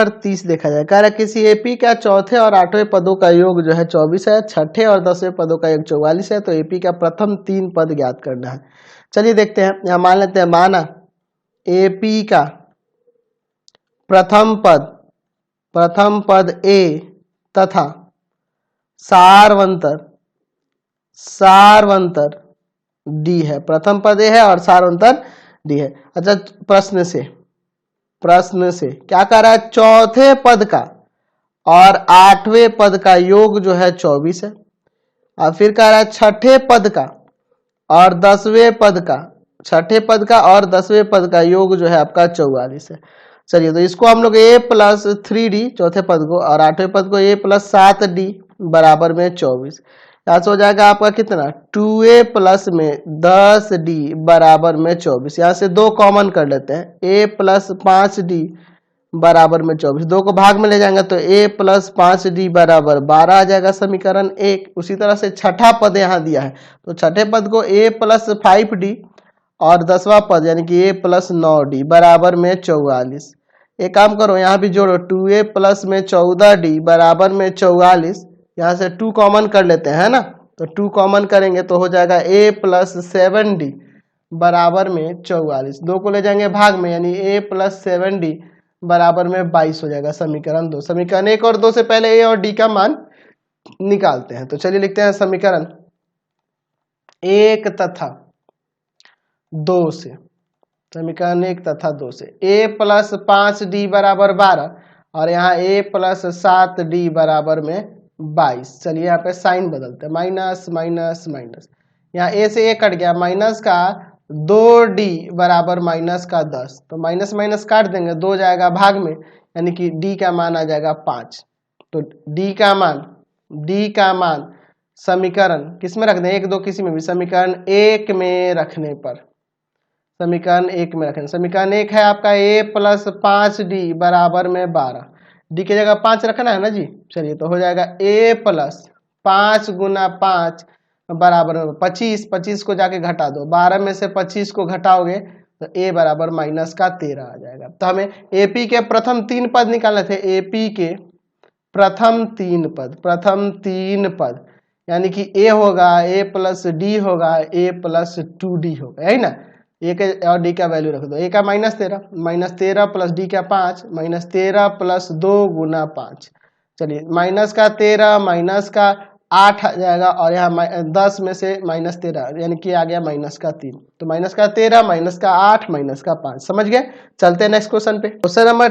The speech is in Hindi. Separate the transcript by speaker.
Speaker 1: नंबर 30 देखा जाए। कह रहा है किसी एपी का चौथे और आठवें पदों का योग जो है 24 है, छठे और 10वें पदों का योग 44 है, तो एपी का प्रथम 3 पद ज्ञात करना है। चलिए देखते हैं, यहाँ मान लेते हैं, माना एपी का प्रथम पद ए तथा सारवंतर डी है। प्रथम पद ए है और सारवंतर डी है। अच्छा, प्रश्न से क्या कह रहा है, चौथे पद का और आठवें पद का योग जो है 24 है, और फिर कह रहा है छठे पद का और 10वें पद का योग जो है आपका 44 है। चलिए, तो इसको हम लोग a प्लस 3d चौथे पद को और आठवें पद को a प्लस 7d बराबर में 24, यहाँ से हो जाएगा आपका कितना 2a प्लस में 10d बराबर में 24। यहाँ से 2 कॉमन कर लेते हैं, a प्लस 5d बराबर में 24, 2 को भाग में ले जाएंगे तो a प्लस 5d बराबर 12 आ जाएगा समीकरण 1। उसी तरह से छठा पद यहाँ दिया है, तो छठे पद को a प्लस 5d और 10वां पद यानी कि a प्लस 9d बराबर में 44। एक काम करो, यहाँ भी जोड़ो, 2a प्लस में 14d बराबर में 44, यहाँ से 2 कॉमन कर लेते हैं, है ना, तो 2 कॉमन करेंगे तो हो जाएगा a प्लस 7d बराबर में 44, 2 को ले जाएंगे भाग में यानी a प्लस 7d बराबर में 22 हो जाएगा समीकरण 2। समीकरण 1 और 2 से पहले a और d का मान निकालते हैं, तो चलिए लिखते हैं समीकरण 1 तथा 2 से, समीकरण 1 तथा 2 से a प्लस 5d बराबर 12 और यहाँ a प्लस 7d बराबर में 22। चलिए यहाँ पे साइन बदलते हैं, माइनस माइनस माइनस, यहाँ a से a कट गया, माइनस का 2d बराबर माइनस का 10, तो माइनस माइनस काट देंगे, 2 जाएगा भाग में यानी कि d का मान आ जाएगा 5। तो d का मान समीकरण किस में रख दें, 1 2 किसी में भी, समीकरण 1 में रखने पर, समीकरण 1 में रखें, समीकरण 1 है आपका a प्लस 5d बराबर में 12, d की जगह 5 रखना है ना जी। चलिए, तो हो जाएगा a प्लस 5 गुना 5 बराबर में 25, 25 को जाके घटा दो, 12 में से 25 को घटाओगे तो a बराबर माइनस का 13 आ जाएगा। तो हमें AP के प्रथम 3 पद निकालने थे, AP के प्रथम 3 पद यानी कि a होगा, a प्लस d होगा, a प्लस 2d होगा, है ना, a के और d का वैल्यू रख दो, a का -13 प्लस d का 5, -13 प्लस 2 गुना 5, चलिए माइनस का 13 माइनस का 8 आ जाएगा और यहाँ 10 में से -13 यानी कि आ गया माइनस का 3, तो माइनस का 13 माइनस का 8 माइनस का 5, समझ गए। चलते हैं नेक्स्ट क्वेश्चन पे, क्वेश्चन नंबर